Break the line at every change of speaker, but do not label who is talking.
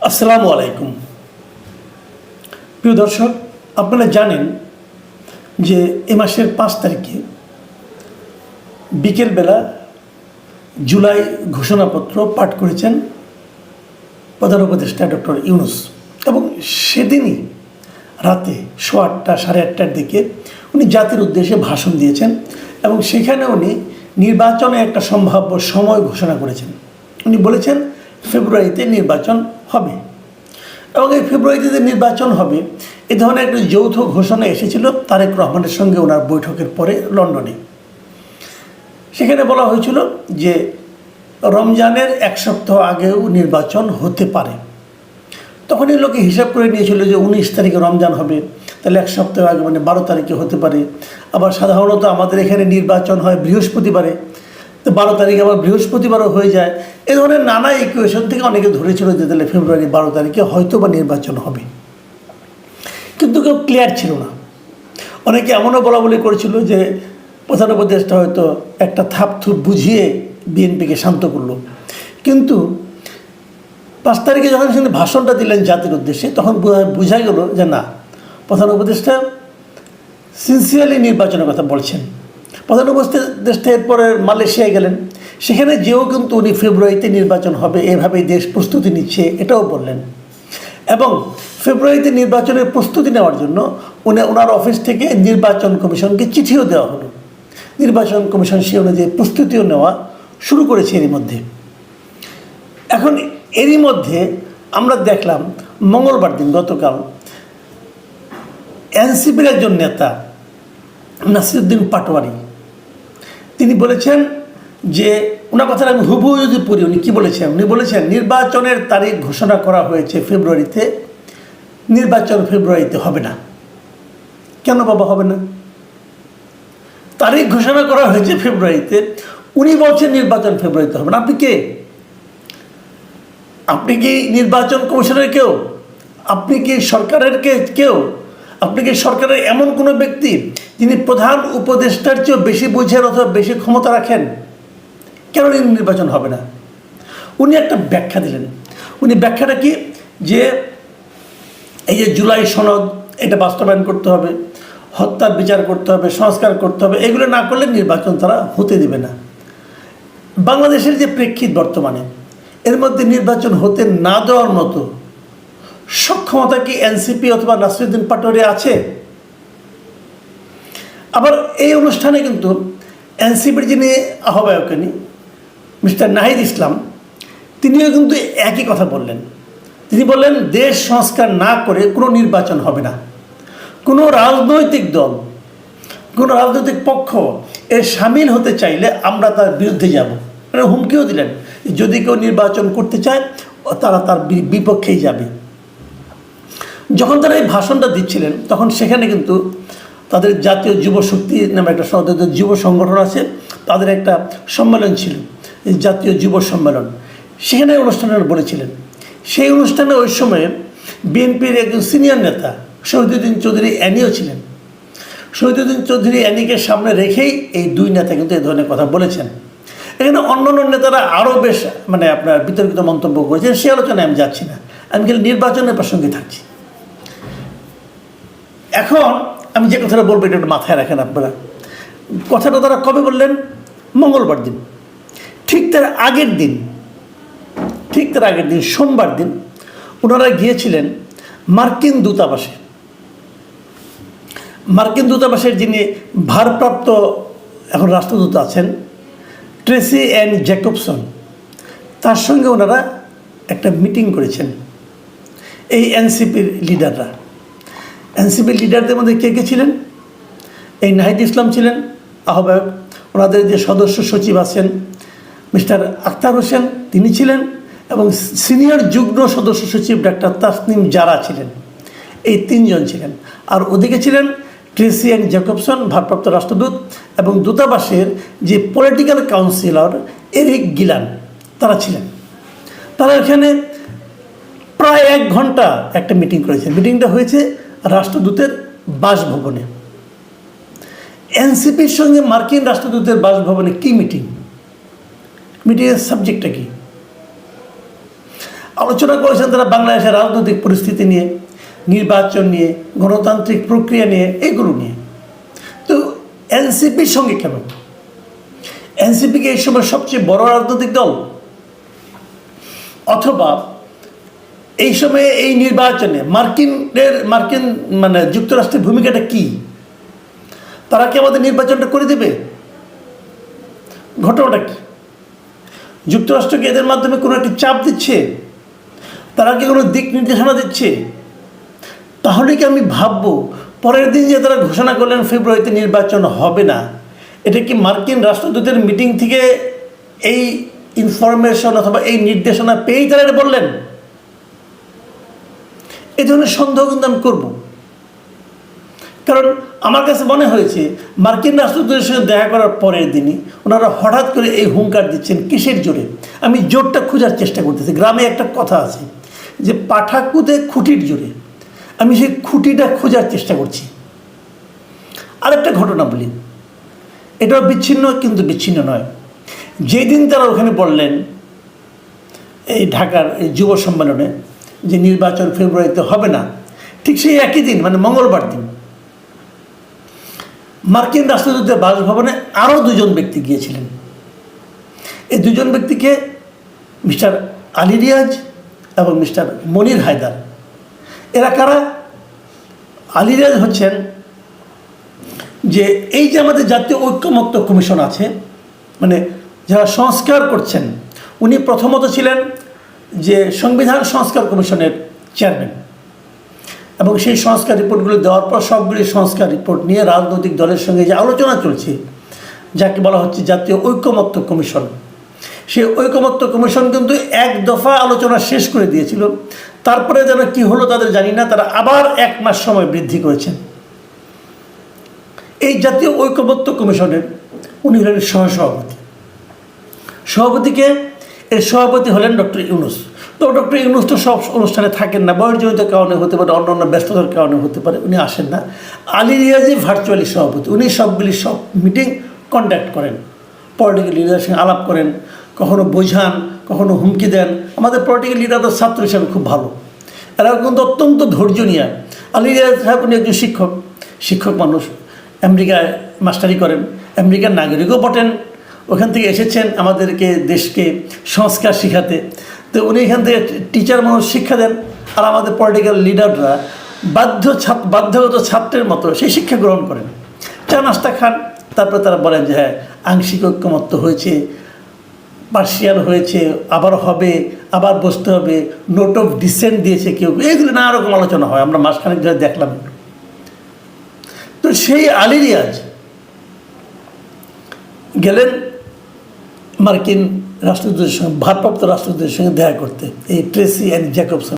আসসালামু আলাইকুম। প্রিয় দর্শক, আপনারা জানেন যে এ মাসের 5 তারিখে বিকেলবেলা জুলাই ঘোষণাপত্র পাঠ করেছেন প্রধান উপদেষ্টা ডক্টর ইউনূস, এবং সেদিনই রাতে 8:15 সাড়ে 8টার দিকে উনি জাতির উদ্দেশ্যে ভাষণ দিয়েছেন এবং সেখানে উনি নির্বাচনে একটা সম্ভাব্য সময় ঘোষণা করেছেন। উনি বলেছেন ফেব্রুয়ারিতে নির্বাচন হবে, এবং এই ফেব্রুয়ারিতে নির্বাচন হবে এ ধরনের একটা যৌথ ঘোষণা এসেছিল তারেক রহমানের সঙ্গে ওনার বৈঠকের পরে লন্ডনে। সেখানে বলা হয়েছিল যে রমজানের 1 সপ্তাহ আগেও নির্বাচন হতে পারে। তখনই লোকে হিসাব করে নিয়েছিল যে 19 তারিখে রমজান হবে, তাহলে 1 সপ্তাহ আগে মানে 12 তারিখে হতে পারে। আবার সাধারণত আমাদের এখানে নির্বাচন হয় বৃহস্পতিবারে, তো 12 তারিখে আবার বৃহস্পতিবারও হয়ে যায়। এ ধরনের নানা ইকুয়েশন থেকে অনেকে ধরেছিল যে তাহলে ফেব্রুয়ারি 12 তারিখে হয়তো বা নির্বাচন হবে, কিন্তু কেউ ক্লিয়ার ছিল না। অনেকে এমনও বলা বলি করেছিল যে প্রধান উপদেষ্টা হয়তো একটা থাপথুপ বুঝিয়ে বিএনপিকে শান্ত করলো, কিন্তু 5 তারিখে যখন সেখানে ভাষণটা দিলেন জাতির উদ্দেশ্যে তখন বোঝা গেল যে না, প্রধান উপদেষ্টা সিনসিয়ারলি নির্বাচনের কথা বলছেন। প্রধান উপদেষ্টা এরপরে মালয়েশিয়ায় গেলেন, সেখানে যেও কিন্তু উনি ফেব্রুয়ারিতে নির্বাচন হবে এভাবেই দেশ প্রস্তুতি নিচ্ছে এটাও বললেন, এবং ফেব্রুয়ারিতে নির্বাচনের প্রস্তুতি নেওয়ার জন্য ওনার অফিস থেকে নির্বাচন কমিশনকে চিঠিও দেওয়া হলো। নির্বাচন কমিশন সে অনুযায়ী প্রস্তুতিও নেওয়া শুরু করেছে এরই মধ্যে। এখন এরই মধ্যে আমরা দেখলাম মঙ্গলবার দিন গতকাল এনসিপির একজন নেতা নাসিরউদ্দিন পাটোয়ারি তিনি বলেছেন যে, ওনার কথাটা আমি হুবহু যদি পড়ি, উনি কী বলেছেন? উনি বলেছেন নির্বাচনের তারিখ ঘোষণা করা হয়েছে ফেব্রুয়ারিতে, নির্বাচন ফেব্রুয়ারিতে হবে না। কেন বাবা হবে না? তারিখ ঘোষণা করা হয়েছে ফেব্রুয়ারিতে, উনি বলছেন নির্বাচন ফেব্রুয়ারিতে হবে না। আপনি কে? আপনি কি নির্বাচন কমিশনের কেউ? আপনি কি সরকারের কেউ? আপনি কি সরকারের এমন কোনো ব্যক্তি যিনি প্রধান উপদেষ্টার চেয়েও বেশি বুঝেন অথবা বেশি ক্ষমতা রাখেন? কেন নির্বাচন হবে না? উনি একটা ব্যাখ্যা দিলেন। উনি ব্যাখ্যাটা কি, যে এই যে জুলাই সনদ এটা বাস্তবায়ন করতে হবে, হত্যার বিচার করতে হবে, সংস্কার করতে হবে, এগুলো না করলে নির্বাচন তারা হতে দেবে না। বাংলাদেশের যে প্রেক্ষিত বর্তমানে, এর মধ্যে নির্বাচন হতে না দেওয়ার মতো সক্ষমতা কি এনসিপি অথবা নাসিরউদ্দিন পাটোয়ারি আছে? আবার এই অনুষ্ঠানে কিন্তু এনসিপির যিনি আহ্বায়ক মিস্টার নাহিদ ইসলাম, তিনিও কিন্তু একই কথা বললেন। তিনি বললেন দেশ সংস্কার না করে কোনো নির্বাচন হবে না। কোনো রাজনৈতিক দল, কোনো রাজনৈতিক পক্ষ এর সামিল হতে চাইলে আমরা তার বিরুদ্ধে যাব। মানে হুমকিও দিলেন, যদি কেউ নির্বাচন করতে চায় তারা তার বিপক্ষেই যাবে। যখন তারা এই ভাষণটা দিচ্ছিলেন তখন সেখানে কিন্তু তাদের জাতীয় যুব শক্তি নামে একটা যুব সংগঠন আছে, তাদের একটা সম্মেলন ছিল, জাতীয় যুব সম্মেলন। সেখানে অনুষ্ঠানে বলেছিলেন, সেই অনুষ্ঠানে ওই সময়ে বিএনপির একজন সিনিয়র নেতা শহীদুদ্দিন চৌধুরী অ্যানিও ছিলেন। শহীদুদ্দিন চৌধুরী অ্যানিকে সামনে রেখেই এই দুই নেতা কিন্তু এই ধরনের কথা বলেছেন। এখানে অন্যান্য নেতারা আরও বেশ আপনার বিতর্কিত মন্তব্য করেছেন, সে আলোচনায় আমি যাচ্ছি না, আমি খালি নির্বাচনের প্রসঙ্গে থাকছি। এখন আমি যে কথাটা বলবো এটা একটু মাথায় রাখেন আপনারা। কথাটা তারা কবে বললেন? মঙ্গলবার দিন। ঠিক তার আগের দিন সোমবার দিন ওনারা গিয়েছিলেন মার্কিন দূতাবাসে। মার্কিন দূতাবাসের যিনি ভারপ্রাপ্ত এখন রাষ্ট্রদূত আছেন ট্রেসি অ্যান জ্যাকবসন, তার সঙ্গে ওনারা একটা মিটিং করেছেন এই এনসিপির লিডাররা। এনসিপির লিডারদের মধ্যে কে কে ছিলেন? এই নাহিদ ইসলাম ছিলেন আহ্বায়ক, ওনাদের যে সদস্য সচিব আছেন মিস্টার আখতার হোসেন তিনি ছিলেন, এবং সিনিয়র যুগ্ম সদস্য সচিব ডাক্তার তাসনিম জারা ছিলেন। এই 3 জন ছিলেন। আর ওদিকে ছিলেন ট্রেসি অ্যান জ্যাকবসন ভারপ্রাপ্ত রাষ্ট্রদূত, এবং দূতাবাসের যে পলিটিক্যাল কাউন্সিলর এরিক গিলান তারা ছিলেন। তারা এখানে প্রায় 1 ঘন্টা একটা মিটিং করেছেন। মিটিংটা হয়েছে রাষ্ট্রদূতের বাসভবনে। এনসিপির সঙ্গে মার্কিন রাষ্ট্রদূতের বাসভবনে কি মিটিংয়ের সাবজেক্টটা কি? আলোচনা করেছেন তারা বাংলাদেশের রাজনৈতিক পরিস্থিতি নিয়ে, নির্বাচন নিয়ে, গণতান্ত্রিক প্রক্রিয়া নিয়ে, এগুলো নিয়ে। তো এনসিপির সঙ্গে কেন? এনসিপিকে এই সময় সবচেয়ে বড় রাজনৈতিক দল, অথবা এই সময়ে এই নির্বাচনে মার্কিন মানে যুক্তরাষ্ট্রের ভূমিকাটা কি? তারা কি আমাদের নির্বাচনটা করে দেবে? ঘটনাটা কি? যুক্তরাষ্ট্রকে এদের মাধ্যমে কোনো একটি চাপ দিচ্ছে? তারা কি কোনো দিক নির্দেশনা দিচ্ছে? তাহলে কি আমি ভাববো পরের দিন যে তারা ঘোষণা করলেন ফেব্রুয়ারিতে নির্বাচন হবে না, এটা কি মার্কিন রাষ্ট্রদূতের মিটিং থেকে এই ইনফরমেশন অথবা এই নির্দেশনা পেয়েই তারা এটা বললেন? এই ধরনের সন্দেহ কিন্তু আমি করব। কারণ আমার কাছে মনে হয়েছে মার্কিন রাষ্ট্রদূতের সঙ্গে দেখা করার পরের দিনই ওনারা হঠাৎ করে এই হুঙ্কার দিচ্ছেন। কিসের জোরে? আমি জোরটা খোঁজার চেষ্টা করতেছি। গ্রামে একটা কথা আছে যে পাঠা কুদে খুঁটির জোরে। আমি সেই খুঁটিটা খোঁজার চেষ্টা করছি। আরেকটা ঘটনা বলি, এটাও বিচ্ছিন্ন কিন্তু বিচ্ছিন্ন নয়। যেদিন তারা ওখানে বললেন এই ঢাকার এই যুব সম্মেলনে যে নির্বাচন ফেব্রুয়ারিতে হবে না, ঠিক সেই একই দিন মানে মঙ্গলবার দিন মার্কিন রাষ্ট্রদূতের বাসভবনে আরও দুজন ব্যক্তি গিয়েছিলেন। এই দুজন ব্যক্তিকে মিস্টার আলী রিয়াজ এবং মিস্টার মনির হায়দার। এরা কারা? আলী রিয়াজ হচ্ছেন যে এই যে আমাদের জাতীয় ঐক্যমত্য কমিশন আছে, মানে যারা সংস্কার করছেন, উনি প্রথমত ছিলেন যে সংবিধান সংস্কার কমিশনের চেয়ারম্যান, এবং সেই সংস্কার রিপোর্টগুলো দেওয়ার পর সবগুলি সংস্কার রিপোর্ট নিয়ে রাজনৈতিক দলের সঙ্গে যে আলোচনা চলছে, যাকে বলা হচ্ছে জাতীয় ঐক্যমত্য কমিশন, সেই ঐক্যমত্য কমিশন কিন্তু এক দফা আলোচনা শেষ করে দিয়েছিল। তারপরে যেন কি হলো তাদের জানি না, তারা আবার 1 মাস সময় বৃদ্ধি করেছেন। এই জাতীয় ঐক্যমত্য কমিশনের উনি হলেন সভাপতিকে এর সভাপতি হলেন ডক্টর ইউনূস। তো ডক্টর ইউনূস তো সব অনুষ্ঠানে থাকেন না, বয়সজনিত কারণে হতে পারে, অন্যান্য ব্যস্ততার কারণে হতে পারে, উনি আসেন না। আলী রিয়াজি ভার্চুয়ালি সভাপতি, উনি সব মিটিং কন্ডাক্ট করেন, পলিটিক্যাল লিডারের সঙ্গে আলাপ করেন, কখনো বোঝান, কখনো হুমকি দেন। আমাদের পলিটিক্যাল লিডারদের ছাত্র হিসাবে খুব ভালো, এরা কিন্তু অত্যন্ত ধৈর্য নিয়ে। আলী রিয়াজ সাহেব উনি একজন শিক্ষক মানুষ, আমেরিকায় মাস্টারি করেন, আমেরিকার নাগরিকও বটেন, ওখান থেকে এসেছেন আমাদেরকে দেশকে সংস্কার শিখাতে। তো উনি এখান থেকে টিচার মানুষ শিক্ষা দেন, আর আমাদের পলিটিক্যাল লিডাররা বাধ্যগত ছাত্রের মতো সেই শিক্ষা গ্রহণ করেন, চা নাস্তা খান, তারপরে তারা বলেন যে হ্যাঁ আংশিক ঐক্যমত্য হয়েছে, পার্সিয়াল হয়েছে, আবার হবে, আবার বসতে হবে, নোট অফ ডিসেন্ট দিয়েছে কেউ, এগুলো নানা রকম আলোচনা হয়, আমরা মাসখানেক ধরে দেখলাম। তো সেই আলী রিয়াজ গেলেন মার্কিন রাষ্ট্রদূতের সঙ্গে, ভারপ্রাপ্ত রাষ্ট্রদূতের সঙ্গে দেখা করতে, এই ট্রেসি অ্যান্ড জ্যাকবসন।